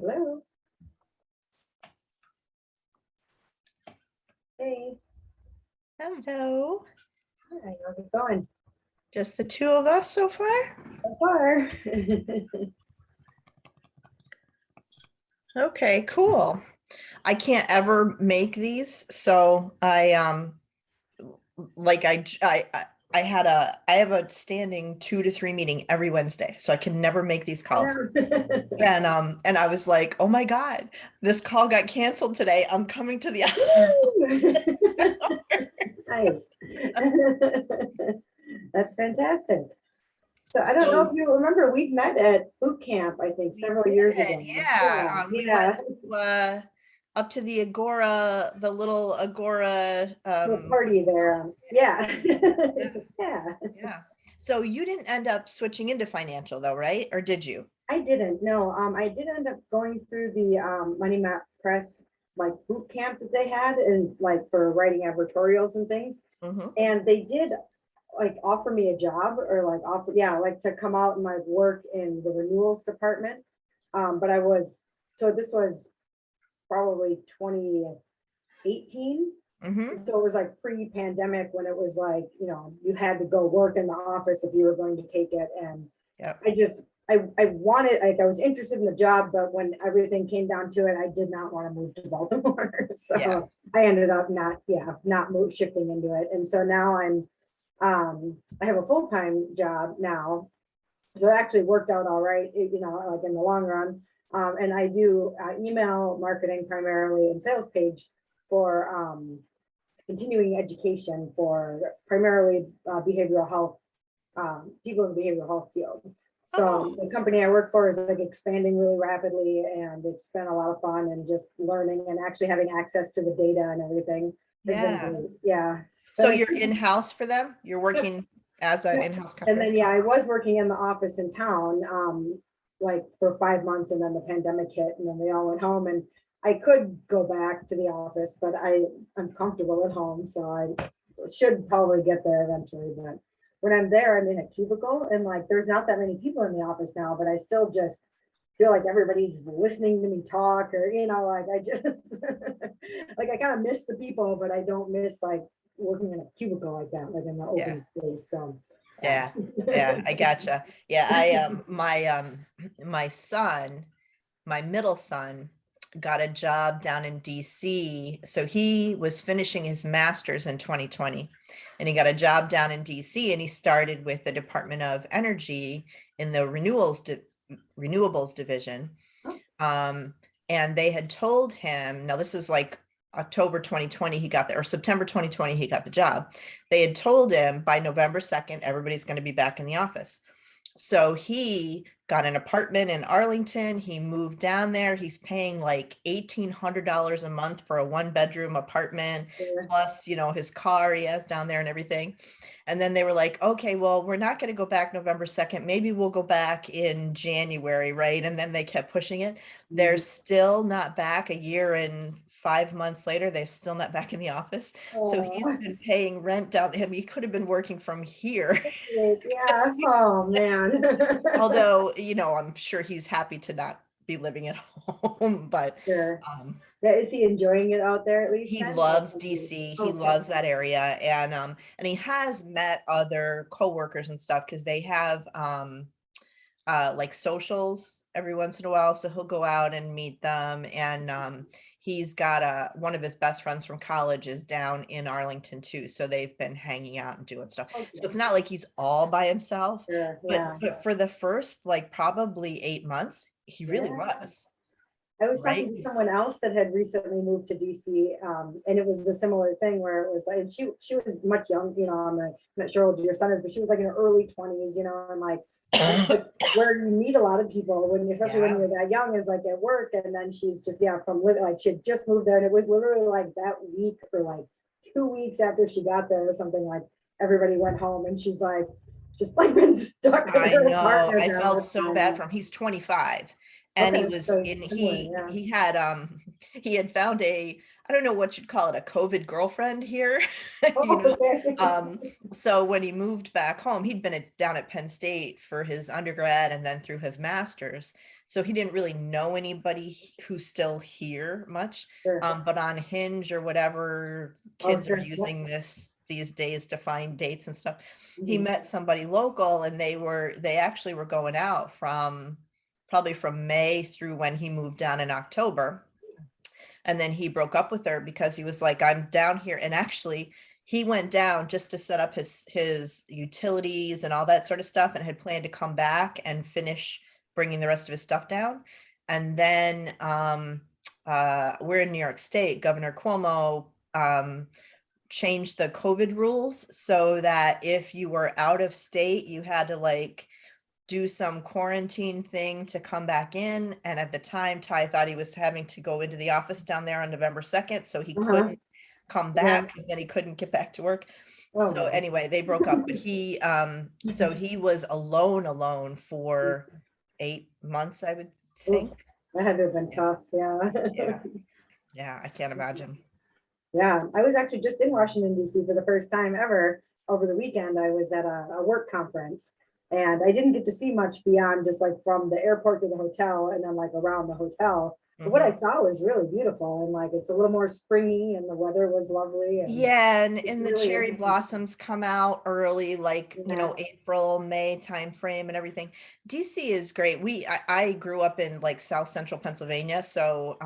Hello. Hey. Hello. Hi, how's it going? Just the two of us so far? So far. Okay, cool. I can't ever make these, so I like I have a standing 2 to 3 meeting every Wednesday, so I can never make these calls. And I was like, oh my God, this call got canceled today. I'm coming to the Nice. That's fantastic. So I don't know if you remember, we met at boot camp, I think, several years ago. Yeah. We went up to the Agora, the little Agora The party there. Yeah. Yeah. So you didn't end up switching into financial though, right? Or did you? I didn't. No. I did end up going through the Money Map Press like boot camp that they had, and like for writing advertorials and things. Mhm. And they did like offer me a job, or like offer, yeah, like to come out and like work in the renewals department. But this was probably 2018. Mhm. So it was like pre-pandemic, when it was like, you had to go work in the office if you were going to take it. And Yep. I wanted, like, I was interested in the job, but when everything came down to it, I did not want to move to Baltimore. So Yeah. I ended up shifting into it. And so now I have a full-time job now. So it actually worked out all right, like in the long run. And I do email marketing primarily, and sales page for continuing education for primarily behavioral health, people in the behavioral health field. So the company I work for is like expanding really rapidly, and it's been a lot of fun, and just learning and actually having access to the data and everything has been great. Yeah. So you're in-house for them? You're working as an in-house company? And then, I was working in the office in town, like for 5 months, and then the pandemic hit, and then we all went home, and I could go back to the office, but I'm comfortable at home, so I should probably get there eventually. But when I'm there, I'm in a cubicle, and like, there's not that many people in the office now, but I still just feel like everybody's listening to me talk, or, like I just, like, I kind of miss the people, but I don't miss like working in a cubicle like that, like in the open space. So yeah, I gotcha. Yeah, I my son, my middle son, got a job down in DC. So he was finishing his master's in 2020, and he got a job down in DC, and he started with the Department of Energy in the renewables division. And they had told him, now this is like October 2020 he got there, or September 2020 he got the job. They had told him by November 2nd everybody's going to be back in the office. So he got an apartment in Arlington. He moved down there. He's paying like $1,800 a month for a 1-bedroom apartment, plus, his car he has down there and everything. And then they were like, okay, well, we're not going to go back November 2nd. Maybe we'll go back in January, right? And then they kept pushing it. They're still not back. A year and 5 months later, they're still not back in the office. So he's been paying rent down. He could have been working from here. Yeah. Oh man. Although, I'm sure he's happy to not be living at home, but sure. Is he enjoying it out there at least? He loves DC. He loves that area. And he has met other coworkers and stuff, because they have like socials every once in a while. So he'll go out and meet them. And he's got one of his best friends from college is down in Arlington too. So they've been hanging out and doing stuff. So it's not like he's all by himself, but for the first like probably 8 months, he really was. I was talking to someone else that had recently moved to DC, and it was a similar thing where it was like, she was much young, I'm not sure how old your son is, but she was like in her early 20s, and like where you meet a lot of people especially when you're that young, is like at work. And then she's just from living, like she had just moved there, and it was literally like that week or like 2 weeks after she got there or something, like everybody went home, and she's like just like been stuck in her apartment. I felt so bad for him. He's 25. And he was he had found a I don't know what you'd call it, a COVID girlfriend here, you Oh, know? okay. So when he moved back home, he'd been down at Penn State for his undergrad and then through his master's. So he didn't really know anybody who's still here much. Sure. But on Hinge or whatever Oh, kids are sure. Yep. using these days to find dates and stuff, he Mhm. met somebody local, and they actually were going out probably from May through when he moved down in October. And then he broke up with her because he was like, I'm down here. And actually, he went down just to set up his utilities and all that sort of stuff, and had planned to come back and finish bringing the rest of his stuff down. And then we're in New York State. Governor Cuomo changed the COVID rules so that if you were out of state, you had to like do some quarantine thing to come back in. And at the time, Ty thought he was having to go into the office down there on November 2nd. So he Uh-huh. couldn't come Yeah. back because then he couldn't get back to work. Oh, So my. anyway, they broke up, but so he was alone for 8 months, I would Oof, think. that had to have been Yeah. tough. Yeah. Yeah. Yeah. I can't imagine. Yeah. I was actually just in Washington, D.C. for the first time ever over the weekend. I was at a work conference, and I didn't get to see much beyond just like from the airport to the hotel and then like around the hotel. But what I Mhm. saw was really beautiful, and like it's a little more springy and the weather was lovely, and Yeah, it's and the really cherry interesting. blossoms come out early, like, Yeah. April, May timeframe and everything. DC is great. I grew up in like South Central Pennsylvania, so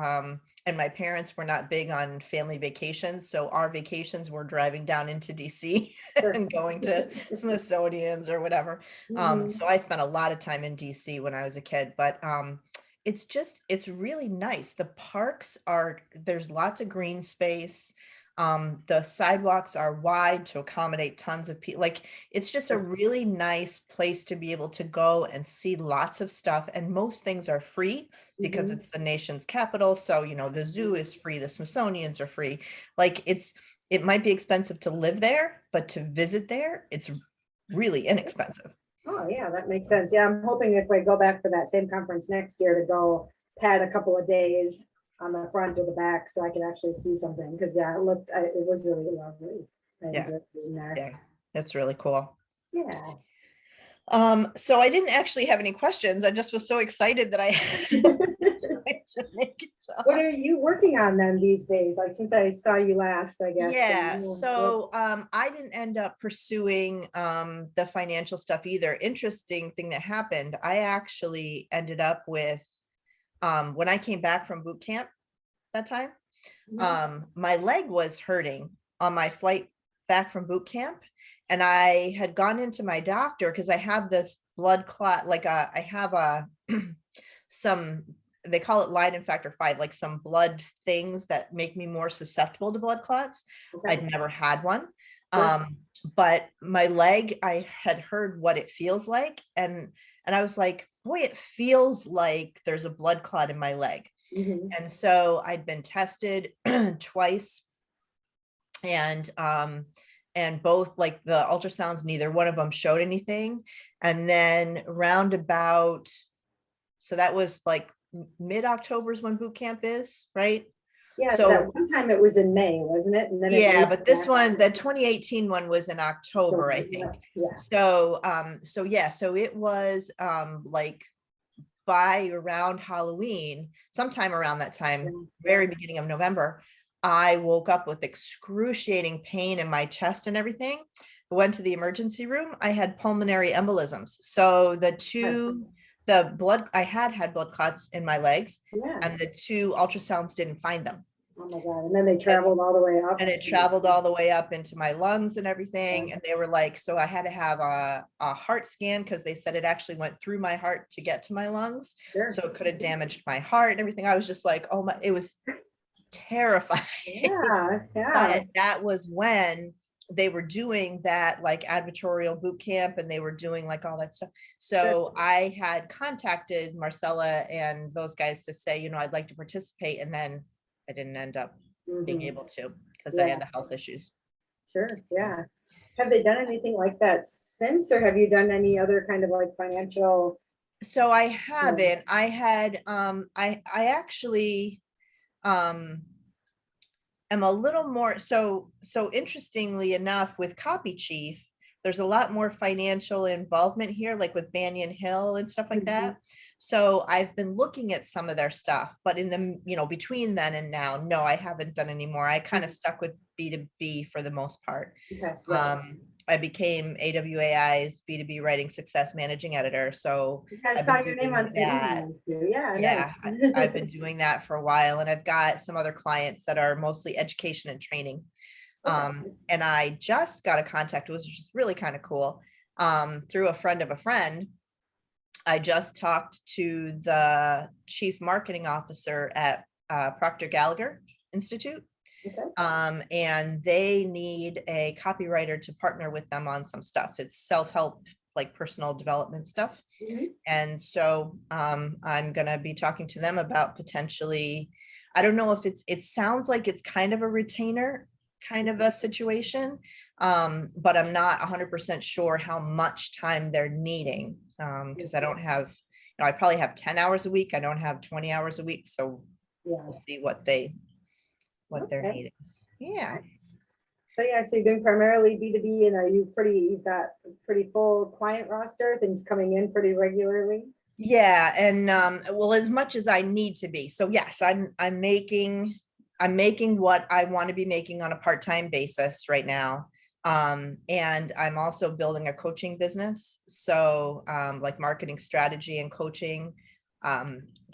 and my parents were not big on family vacations, so our vacations were driving down into DC Sure. and going to Smithsonian's or whatever. Mhm. So I spent a lot of time in DC when I was a kid, but it's really nice. The parks there's lots of green space. The sidewalks are wide to accommodate tons of people. Like, it's just a Sure. really nice place to be able to go and see lots of stuff. And most things are free because Mhm. it's the nation's capital. So, the zoo is free, the Smithsonian's are free. Like, it might be expensive to live there, but to visit there, it's really inexpensive. Oh, yeah, that makes sense. Yeah, I'm hoping if we go back for that same conference next year to go pad a couple of days on the front or the back so I can actually see something. Because yeah, it was really lovely. I Yeah, enjoyed being there. yeah, that's really cool. Yeah. So I didn't actually have any questions. I just was so excited that I tried to make it What up. are you working on then these days? Like since I saw you last, I guess. Yeah, What? so I didn't end up pursuing the financial stuff either. Interesting thing that happened, I actually ended up with when I came back from boot camp that time, Mhm. my leg was hurting on my flight back from boot camp, and I had gone into my doctor because I have this blood clot, like I have a some, they call it Leiden factor 5, like some blood things that make me more susceptible to blood clots. Okay. I'd never had one. Sure. But my leg, I had heard what it feels like, and I was like, boy, it feels like there's a blood clot in my leg. Mhm. And so I'd been tested twice, and both like the ultrasounds, neither one of them showed anything. And then roundabout, so that was like mid-October is when boot camp is, right? Yeah, that So one time it was in May, wasn't it? And then it yeah, moved but this back one, the 2018 one was in October, October. I Yeah. think. Yeah. So yeah, so it was like by around Halloween, sometime around that time, Yeah. very beginning of November, I woke up with excruciating pain in my chest and everything. I went to the emergency room. I had pulmonary embolisms. So Yeah. the blood, I had blood clots in my legs, Yeah. and the two ultrasounds didn't find them. Oh my God. And then they And traveled all the way up. and it traveled all the way up into my lungs and Yeah. everything. And they were like, so I had to have a heart scan because they said it actually went through my heart to get to my lungs. Sure. So it could have damaged my heart and everything. I was just like, oh my, it was terrifying. Yeah. Yeah. But that was when they were doing that like advertorial boot camp, and they were doing like all that stuff. Sure. So I had contacted Marcella and those guys to say, I'd like to participate. And then I didn't end up being Mhm. able to because I Yeah. had the health issues. Sure. Yeah. Have they done anything like that since, or have you done any other kind of like financial? So I You know, haven't. I had I actually um am a little more, so interestingly enough, with Copy Chief, there's a lot more financial involvement here, like with Banyan Hill and stuff like that. So I've been looking at some of their stuff, but in the, between then and now, no, I haven't done any more. I kind of stuck with B2B for the most part. Okay, yeah. I became AWAI's B2B Writing Success Managing Editor. So I I've saw been your name doing on that. something too. Yeah, Yeah, nice. I've been doing that for a while, and I've got some other clients that are mostly education and training. Okay. And I just got a contact, which was really kind of cool, through a friend of a friend. I just talked to the chief marketing officer at Procter Gallagher Institute. Okay. And they need a copywriter to partner with them on some stuff. It's self-help, like personal development stuff. Mhm. And so I'm going to be talking to them about potentially, I don't know if it sounds like it's kind of a retainer kind of a situation, but I'm not 100% sure how much time they're needing, because I don't have, I probably have 10 hours a week. I don't have 20 hours a week. So Yeah. we'll see what they're Okay. needing. Yeah. So yeah, so you're doing primarily B2B, and you've got a pretty full client roster, things coming in pretty regularly? Yeah, and well, as much as I need to be. So yes, I'm making what I want to be making on a part-time basis right now. And I'm also building a coaching business. So like marketing strategy and coaching,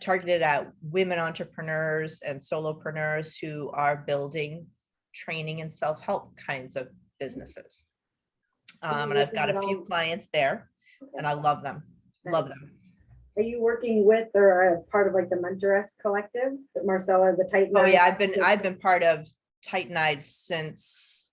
targeted at women entrepreneurs and solopreneurs who are building training and self-help kinds of businesses. And I've got a few clients there, and I love them. Love them. Are you working with or a part of like the Mentoress collective, that Marcella, the Titan? Oh yeah, I've been part of Titanide since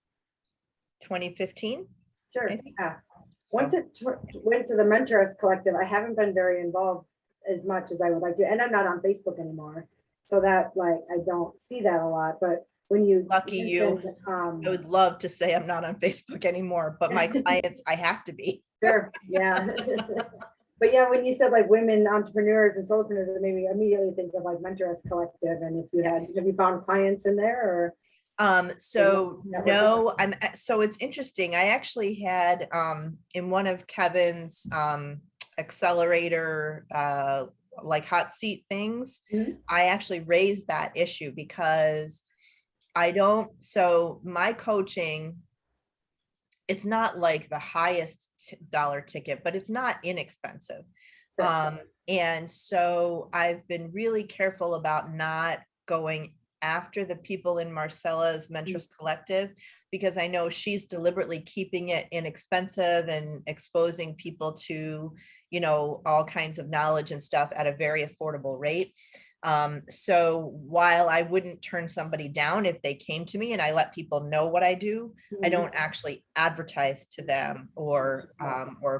2015. Sure. Yeah. So. Once it went to the Mentoress collective, I haven't been very involved as much as I would like to, and I'm not on Facebook anymore, so that like I don't see that a lot. But when you Lucky you, I would love to say I'm not on Facebook anymore, but my clients, I have to be. Sure. Yeah. But yeah, when you said like women entrepreneurs and solopreneurs, it made me immediately think of like Mentoress Collective. And if you have you found clients in there, or so no, so it's interesting. I actually had in one of Kevin's accelerator like hot seat things, I actually raised that issue because so my coaching, it's not like the highest dollar ticket, but it's not inexpensive. And so I've been really careful about not going after the people in Marcella's Mentoress Collective, because I know she's deliberately keeping it inexpensive and exposing people to, all kinds of knowledge and stuff at a very affordable rate. So while I wouldn't turn somebody down if they came to me and I let people know what I do, I don't actually advertise to them or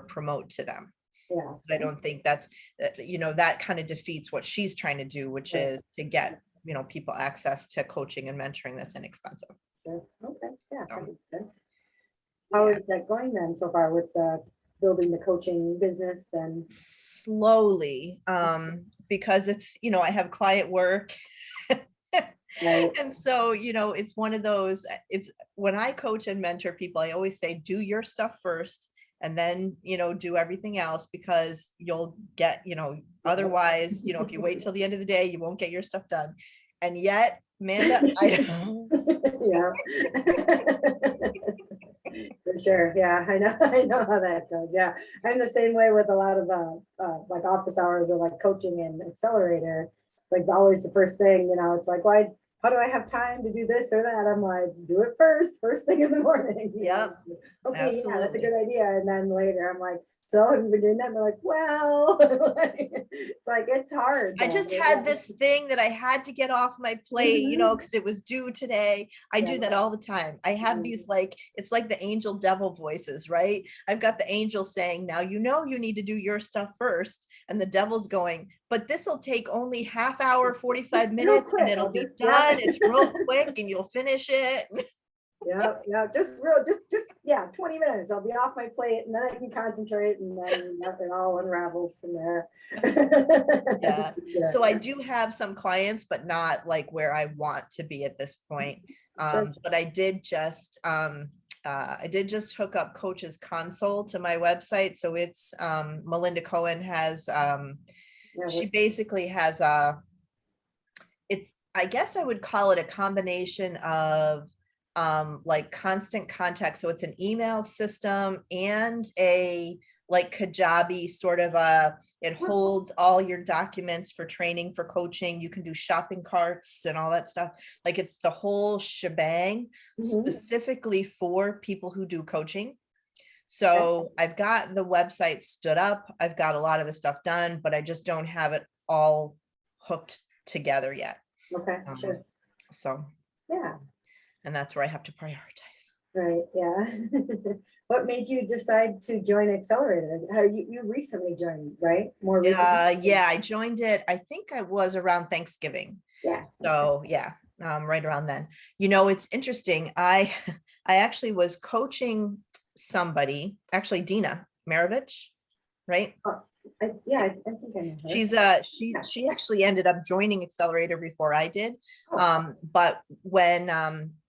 promote to them. Yeah. I don't think that's, that kind of defeats what she's trying to do, which is to get, people access to coaching and mentoring that's inexpensive. Sure. Okay. Yeah. So, that makes sense. How is that going then so far with building the coaching business? And slowly, because it's, I have client work. Right. And so, it's one of those, it's when I coach and mentor people, I always say, do your stuff first and then, do everything else, because you'll get, otherwise, if you wait till the end of the day, you won't get your stuff done. And yet, Amanda, yeah. For sure. Yeah, I know how that goes. Yeah. I'm the same way with a lot of like office hours or like coaching and accelerator. Like always the first thing, it's like, why, how do I have time to do this or that? I'm like, do it first thing in the morning. Yep. Okay, absolutely. yeah, that's a good idea. And then later I'm like, so have you been doing that? And they're like, well, it's like, it's hard. I just had this thing that I had to get off my plate, because it was due today. I do that all the time. I have these it's like the angel devil voices, right? I've got the angel saying, now, you need to do your stuff first. And the devil's going, but this will take only half hour, 45 minutes and it'll be done. It's real quick and you'll finish it. Yeah, just 20 minutes. I'll be off my plate and then I can concentrate, and then it all unravels from there. Yeah. So I do have some clients, but not like where I want to be at this point. Sure. But I did just hook up Coaches Console to my website. So it's Melinda Cohen has Yeah, she basically has it's, I guess I would call it a combination of like constant contact. So it's an email system and a like Kajabi sort of it holds all your documents for training, for coaching. You can do shopping carts and all that stuff. Like it's the whole shebang specifically for people who do coaching. So I've got the website stood up. I've got a lot of the stuff done, but I just don't have it all hooked together yet. Okay, sure. So, Yeah, and that's where I have to prioritize. right, yeah. What made you decide to join Accelerator? How you recently joined, right? More recently? Yeah, I joined it. I think I was around Thanksgiving. Yeah. So yeah, right around then. You know, it's interesting. I I actually was coaching somebody, actually Dina Maravich, right? Yeah, I think I know her. She's she actually ended up joining Accelerator before I did. Oh. But when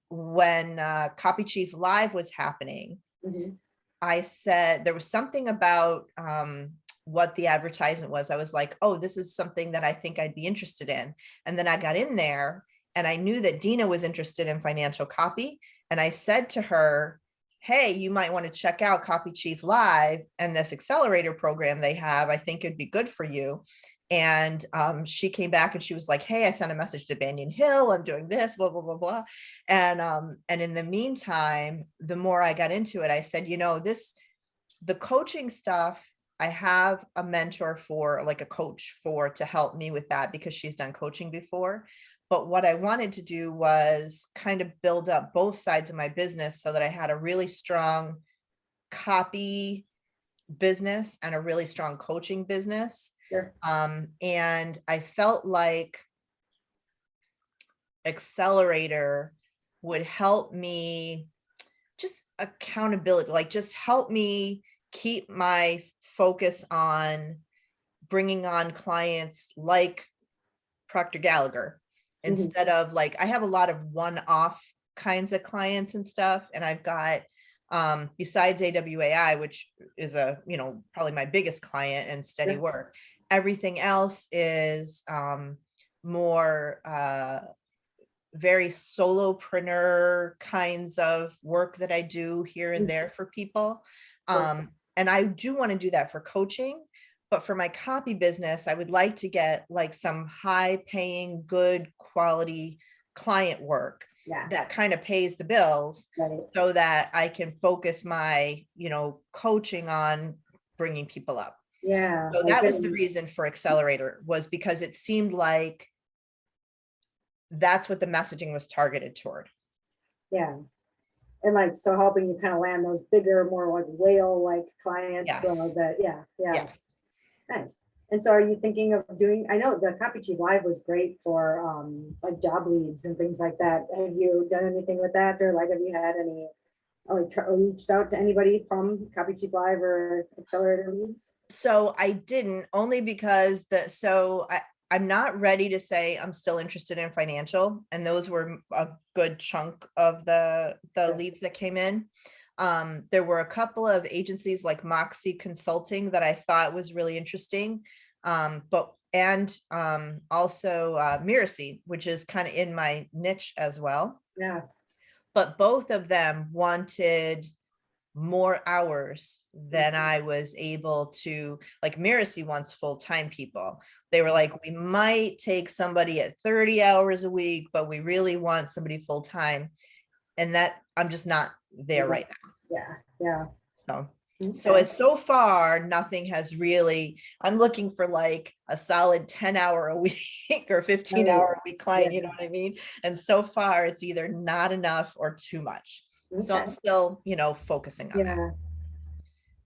Copy Chief Live was happening, Mhm. I said there was something about what the advertisement was. I was like, oh, this is something that I think I'd be interested in. And then I got in there and I knew that Dina was interested in financial copy. And I said to her, hey, you might want to check out Copy Chief Live and this accelerator program they have. I think it'd be good for you. And she came back and she was like, hey, I sent a message to Banyan Hill. I'm doing this, blah, blah, blah, blah. And in the meantime, the more I got into it, I said, you know, the coaching stuff, I have a mentor for, like a coach for, to help me with that because she's done coaching before. But what I wanted to do was kind of build up both sides of my business so that I had a really strong copy business and a really strong coaching business. Sure. And I felt like Accelerator would help me, just accountability, like just help me keep my focus on bringing on clients like Proctor Gallagher, instead of like, I have a lot of one-off kinds of clients and stuff. And I've got, besides AWAI, which is probably my biggest client and steady Sure. work, everything else is more very solopreneur kinds of work that I do here and there for people. And I do want to do that for coaching, but for my copy business, I would like to get like some high paying, good quality client work that kind of pays the bills, so that I can focus my, coaching on bringing people up. Yeah. So that was the reason for Accelerator, was because it seemed like that's what the messaging was targeted toward. Yeah. And like, so helping you kind of land those bigger, more like whale like clients. Yes. Yeah. Yes. Nice. And so are you thinking of doing, I know the Copy Chief Live was great for like job leads and things like that. Have you done anything with that? Or like, have you had any, reached out to anybody from Copy Chief Live or Accelerator leads? So I didn't, only because I'm not ready to say I'm still interested in financial, and those were a good chunk of the leads that came in. There were a couple of agencies like Moxie Consulting that I thought was really interesting, also Miracy, which is kind of in my niche as well. Yeah. But both of them wanted more hours than I was able to, like Miracy wants full-time people. They were like, we might take somebody at 30 hours a week, but we really want somebody full-time. And that I'm just not there right now. Yeah. So it's so far, nothing has really, I'm looking for like a solid 10-hour a week or 15-hour a week client, you know what I mean? And so far it's either not enough or too much. So I'm still, focusing on that.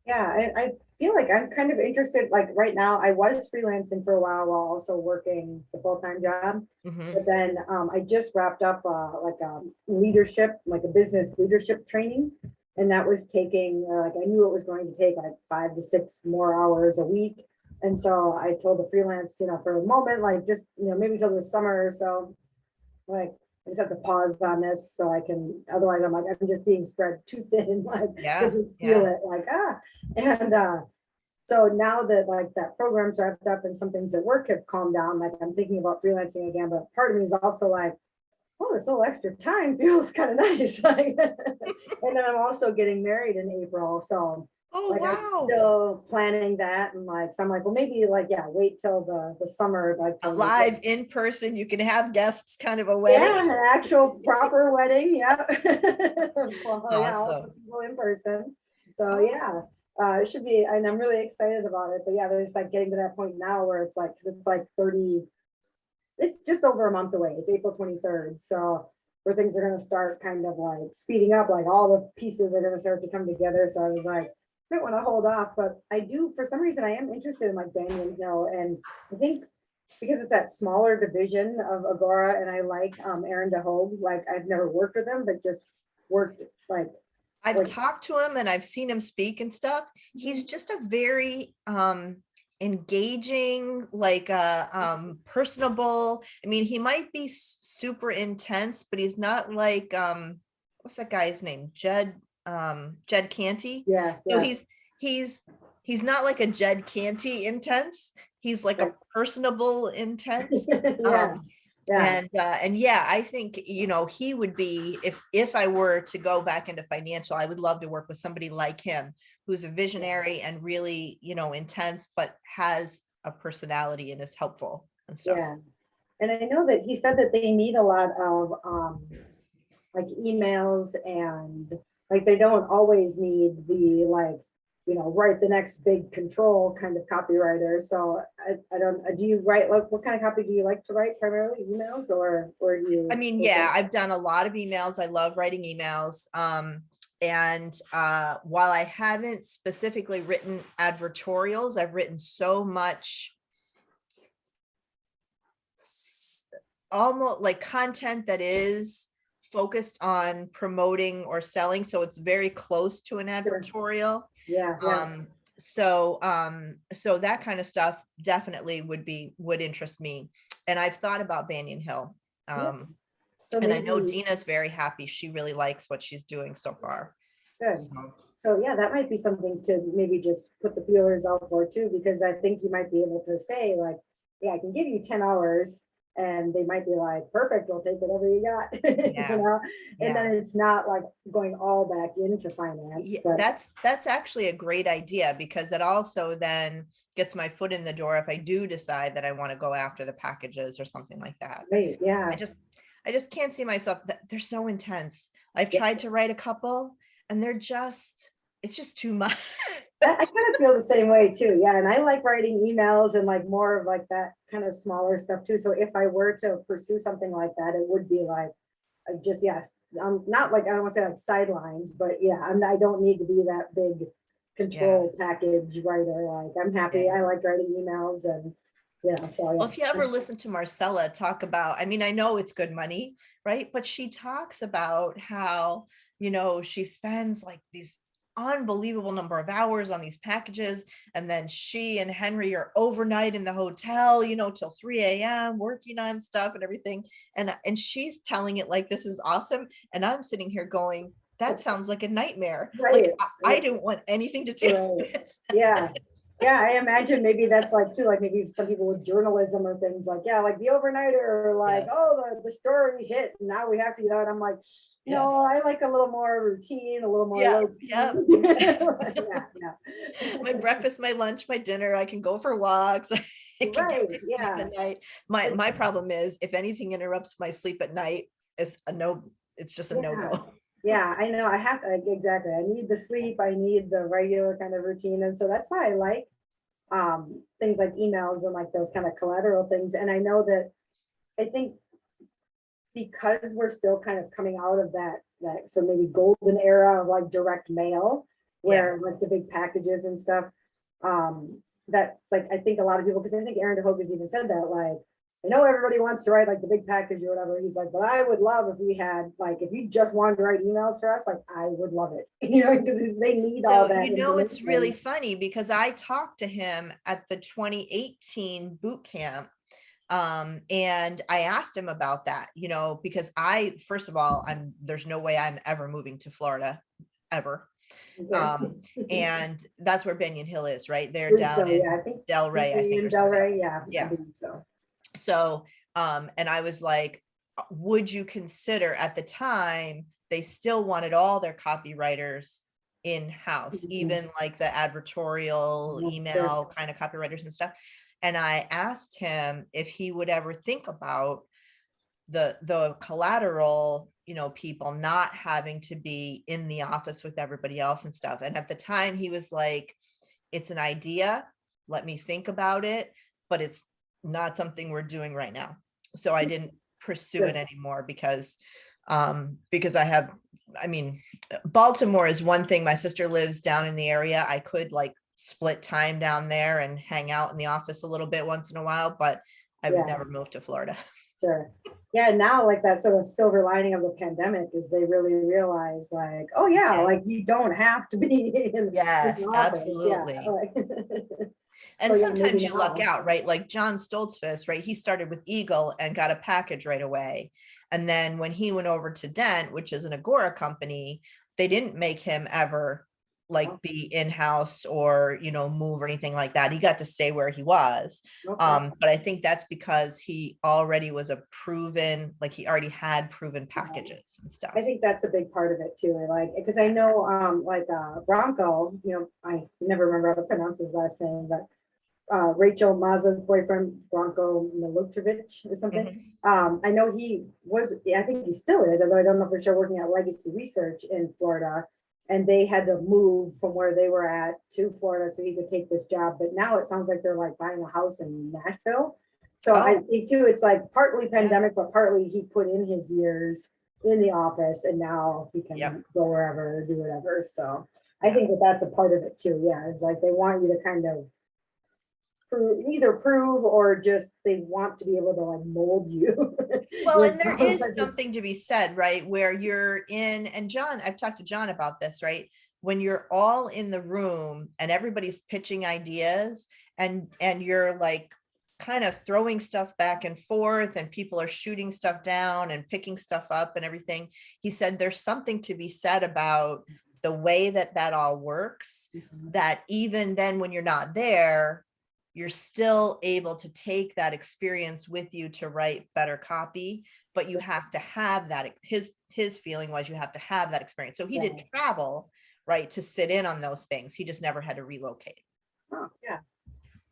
Yeah, I feel like I'm kind of interested, like right now, I was freelancing for a while also working the full-time job. But then I just wrapped up like a leadership, like a business leadership training. And that was taking, like I knew it was going to take like 5 to 6 more hours a week. And so I told the freelance, for a moment, like just, maybe till the summer or so, like I just have to pause on this so I can, otherwise I'm like, I'm just being spread too thin, like, Yeah, I just yeah. feel it, like, and, so now that like that program's wrapped up and some things at work have calmed down, like I'm thinking about freelancing again, but part of me is also like, oh, this little extra time feels kind of nice. Like, and then I'm also getting married in April. So Oh, like I'm wow. still planning that. And like, so I'm like, well, maybe like, yeah, wait till the summer, like A till live in person, you can have guests, kind of a yeah, wedding. an actual proper wedding. Yeah. Well, yeah, all the Awesome. people in person. So Oh, yeah, it should be, and I'm really excited about it. But yeah, there's like getting to that point now where it's like, cause it's like 30, it's just over a month away. It's April 23rd. So where things are going to start kind of like speeding up, like all the pieces are going to start to come together. So I was like, I don't want to hold off, but I do, for some reason, I am interested in like Banyan Hill. And I think because it's that smaller division of Agora and I like Aaron DeHogue, like I've never worked with him, but just worked I've like talked to him and I've seen him speak and stuff. He's just a very engaging, like personable. I mean, he might be super intense, but he's not like what's that guy's name? Jed Canty. yeah, So yeah. he's not like a Jed Canty intense. He's like a personable intense. Yeah, yeah, And yeah, I think, you know, he would be, if I were to go back into financial, I would love to work with somebody like him, who's a visionary and really, you know, intense, but has a personality and is helpful and stuff. yeah. And I know that he said that they need a lot of like emails and like they don't always need the like, you know, write the next big control kind of copywriter. So I don't, do you write, like what kind of copy do you like to write, primarily emails or do I you? mean, yeah, I've done a lot of emails. I love writing emails. And while I haven't specifically written advertorials, I've written so much almost like content that is focused on promoting or selling, so it's very close to an advertorial. Yeah, yeah. So that kind of stuff definitely would interest me, and I've thought about Banyan Hill. Yeah. So And I know maybe, Dina's very happy. She really likes what she's doing so far. good. So So yeah, that might be something to maybe just put the feelers out for too, because I think you might be able to say like, yeah, I can give you 10 hours and they might be like, perfect, we'll take whatever you got, yeah, and then yeah. it's not like going all back into finance, Yeah, but that's actually a great idea, because it also then gets my foot in the door if I do decide that I want to go after the packages or something like that. great, I yeah. just I just can't see myself, that they're so intense. I've Yeah. tried to write a couple and it's just too much. I kind of feel the same way too. Yeah. And I like writing emails and like more of like that kind of smaller stuff too. So if I were to pursue something like that, it would be like, just, yes, not like, I don't want to say like sidelines, but yeah, I don't need to be that big Yeah. control package writer. Like I'm happy. Yeah. I like writing emails and, so Well, if you yeah. ever listen to Marcella talk about, I mean, I know it's good money, right? But she talks about how, you know, she spends like these unbelievable number of hours on these packages. And then she and Henry are overnight in the hotel, you know, till 3 a.m. working on stuff and everything. And she's telling it like this is awesome. And I'm sitting here going, that sounds like a nightmare. Like Right. I don't want anything to do Right. with Yeah. Yeah, I imagine maybe that's like too, like maybe some people with journalism or things like, yeah, like the overnighter, or like, Yes, oh, the story hit and now we have to, and I'm like, yes. no, I like a little more routine, a little more Yeah, low yeah. key. Yeah, yeah. My breakfast, my lunch, my dinner. I can go for walks. I can get Right, my sleep yeah. at night. My problem is if anything interrupts my sleep at night, it's a no. It's just a no Yeah. go. Yeah, I know. I have to, exactly. I need the sleep. I need the regular kind of routine. And so that's why I like things like emails and like those kind of collateral things. And I know that I think because we're still kind of coming out of that so maybe golden era of like direct mail, Yeah, where like the big packages and stuff, that's like I think a lot of people, because I think Aaron DeHogue has even said that, like, I know everybody wants to write like the big package or whatever. He's like, but I would love if we had like, if you just wanted to write emails for us, like I would love it, because they need all so that you know it's really information. funny because I talked to him at the 2018 boot camp And I asked him about that, you know, because first of all, there's no way I'm ever moving to Florida ever. Okay. And that's where Banyan Hill is, right? They're Believe so, down in yeah, I think. Delray, I think, In or something. Delray, yeah, I Yeah. believe so. So, and I was like, would you consider, at the time, they still wanted all their copywriters in-house, Mhm. even like the advertorial Mhm, email kind of copywriters and stuff. And I asked him if he would ever think about the collateral, you know, people not having to be in the office with everybody else and stuff. And at the time he was like, it's an idea, let me think about it, but it's not something we're doing right now. So I didn't pursue Sure. it anymore because I mean, Baltimore is one thing. My sister lives down in the area. I could like split time down there and hang out in the office a little bit once in a while, but I would Yeah. never move to Florida. Sure. Yeah, now like that sort of silver lining of the pandemic is they really realize like, oh yeah, like you don't have to be in Yes, the office. Yeah. absolutely. Like, so And yeah, maybe sometimes you luck now. out, right? Like John Stoltzfus, right? He started with Eagle and got a package right away. And then when he went over to Dent, which is an Agora company, they didn't make him ever like be in-house or, you know, move or anything like that. He got to stay where he was. Okay. But I think that's because he already was he already had proven packages and stuff. I think that's a big part of it too. Like, because I know, like Bronco, you know, I never remember how to pronounce his last name, but Rachel Mazza's boyfriend, Bronco Milotrovic or something. Mhm. I know he was, I think he still is, although I don't know for sure, working at Legacy Research in Florida. And they had to move from where they were at to Florida so he could take this job. But now it sounds like they're like buying a house in Nashville. So I Oh, think too, it's like partly yeah. pandemic, but partly he put in his years in the office and now he can Yep. go wherever, do whatever. So I Yeah. think that that's a part of it too. Yeah. It's like they want you to kind of either prove or just they want to be able to like mold you. Well, You and there know? is something to be said, right? Where you're in, and John, I've talked to John about this, right? When you're all in the room and everybody's pitching ideas and you're like kind of throwing stuff back and forth and people are shooting stuff down and picking stuff up and everything. He said there's something to be said about the way that all works, that even then when you're not there, you're still able to take that experience with you to write better copy, but you have to have that. His feeling was you have to have that experience. So he did travel, right, to sit in on those things. He just never had to relocate. Oh, yeah.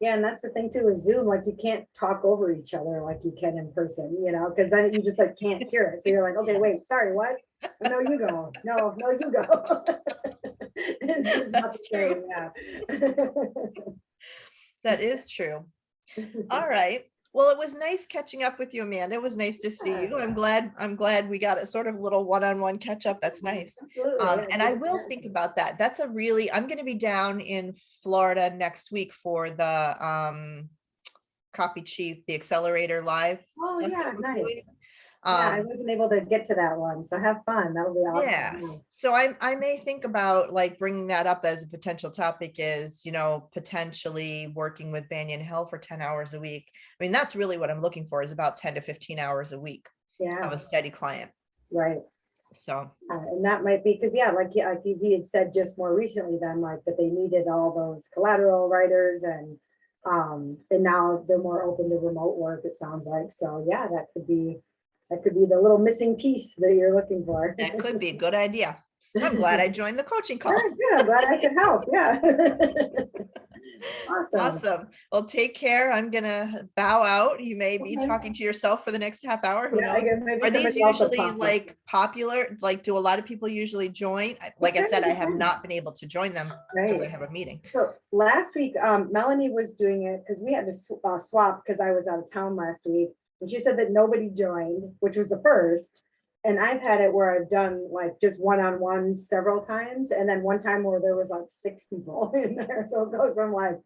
Yeah, and that's the thing too with Zoom, like you can't talk over each other like you can in person, you know, because then you just like can't hear it. So you're like, okay, wait, sorry, what? No, you go. No, you go. It's just not That's the true. same, yeah. That is true. All right. Well, it was nice catching up with you, Amanda. It was nice to see you. I'm glad we got a sort of little one-on-one catch up. That's nice. Absolutely. And I will think about that. I'm going to be down in Florida next week for the Copy Chief, the Accelerator Live Oh stuff yeah, that we're doing. nice. Yeah, I Um, wasn't able to get to that one, so have fun. That'll be awesome. Yes. So I may think about like bringing that up as a potential topic is, you know, potentially working with Banyan Hill for 10 hours a week. I mean, that's really what I'm looking for is about 10 to 15 hours a week Yeah, of a steady client. right. So, And that might be because, yeah, like he had said just more recently then, like that they needed all those collateral writers and now they're more open to remote work, it sounds like. So yeah, that could be the little missing piece that you're looking for. that could be a good idea. I'm glad I joined the coaching call. Very good. I'm glad I could help. Yeah. Awesome. Awesome. Well, take care. I'm gonna bow out. You may be Okay. talking to yourself for the next half hour. Who Yeah, I knows? guess maybe Are these somebody else will usually pop up. like popular? Like, do a lot of people usually join? Like I said, I have Depends. not been able to join them because I Right. have a meeting. So last week, Melanie was doing it because we had to swap because I was out of town last week. And she said that nobody joined, which was the first. And I've had it where I've done like just one-on-ones several times. And then one time where there was like 6 people in there. So it goes from like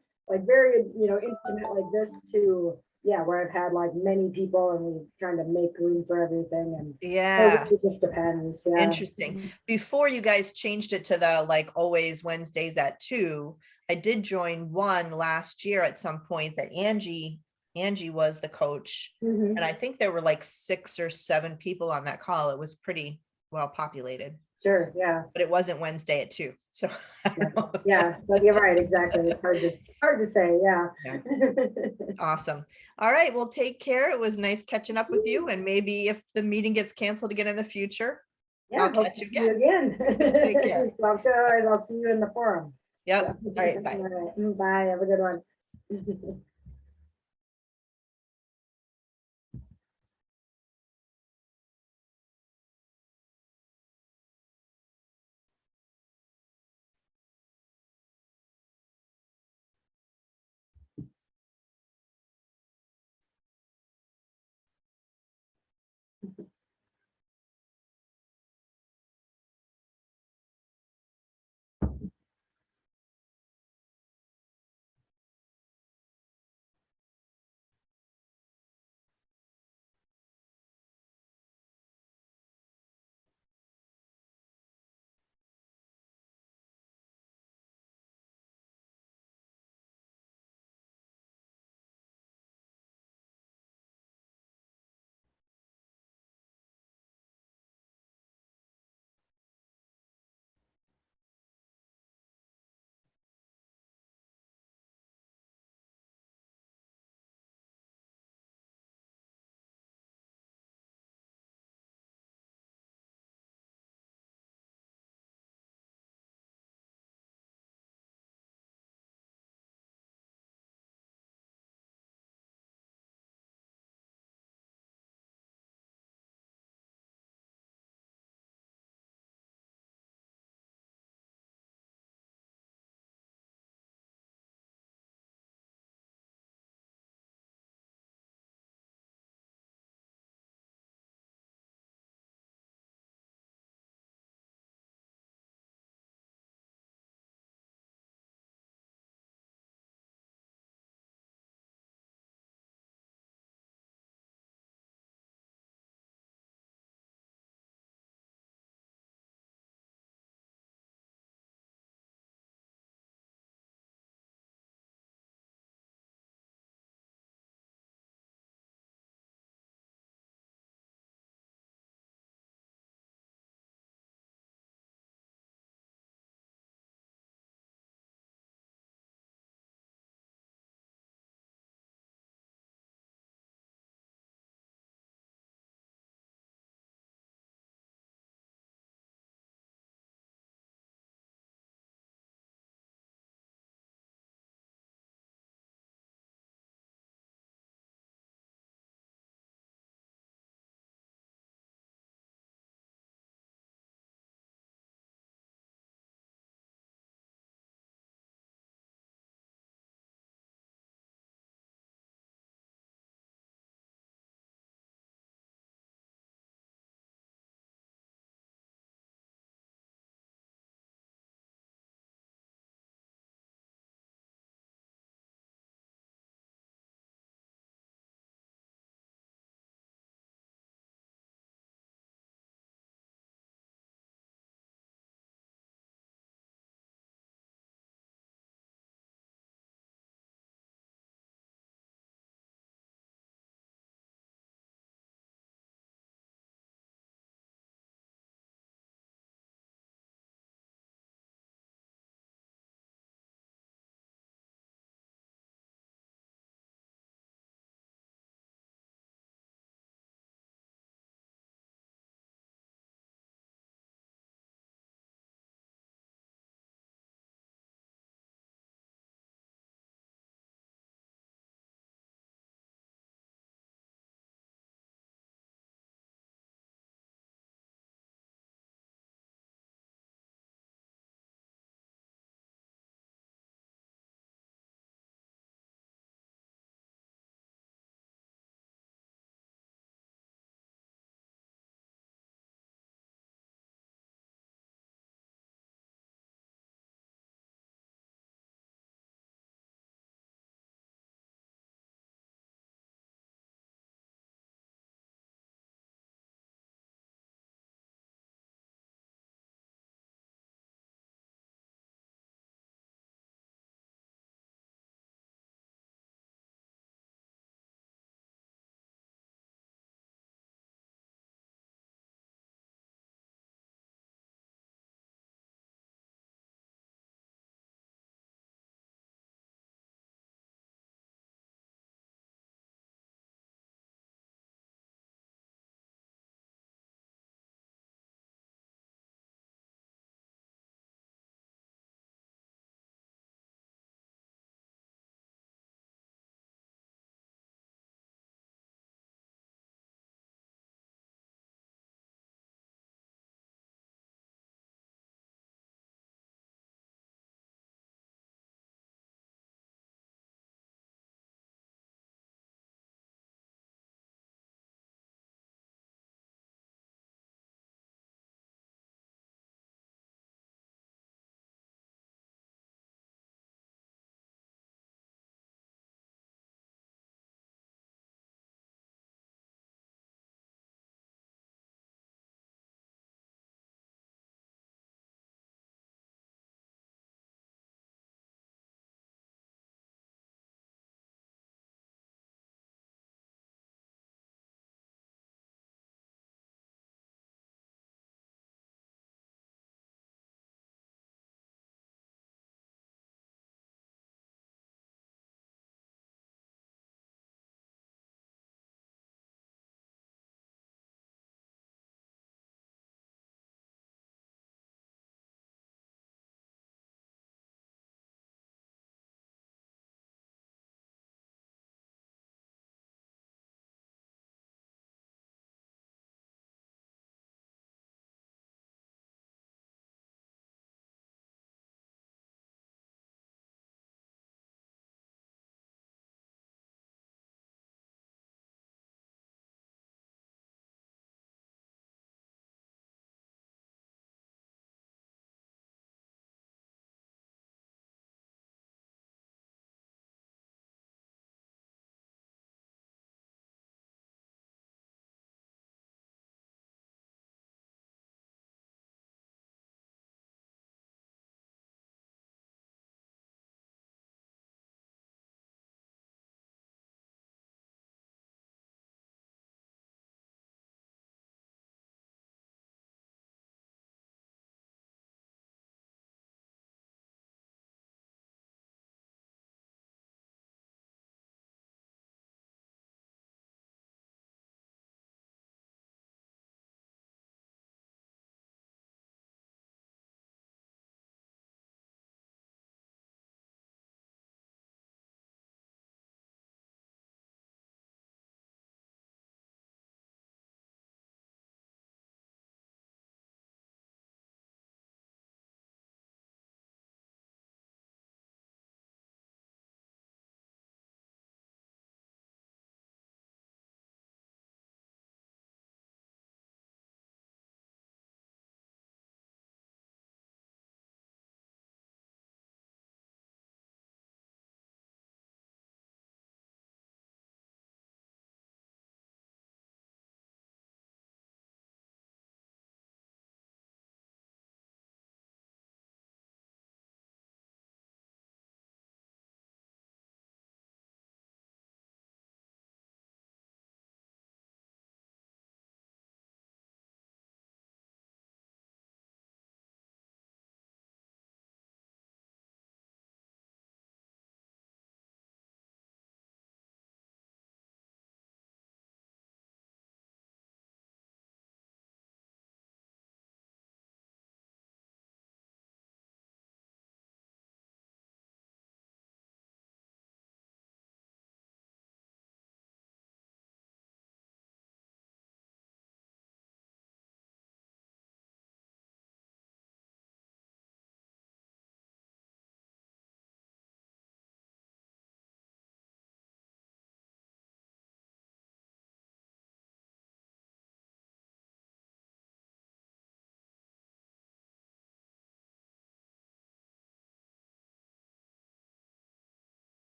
very, you know, intimate like this to, yeah, where I've had like many people and we're trying to make room for everything. And Yeah, it just depends. Yeah. interesting. Before you guys changed it to the like always Wednesdays at 2, I did join one last year at some point that Angie Angie was the coach. Mhm. And I think there were like 6 or 7 people on that call. It was pretty well populated, Sure, yeah, but it wasn't Wednesday at 2. So I don't know. yeah, but you're right, exactly. It's hard to say, yeah. Yeah. Awesome. All right. Well, take care. It was nice catching up with you. And maybe if the meeting gets canceled again in the future, Yeah, I'll hope catch to you see you again. again. Take care. Sounds good. Otherwise, I'll see you in the forum. Yep. So, All right. Bye. all right, bye, have a good one.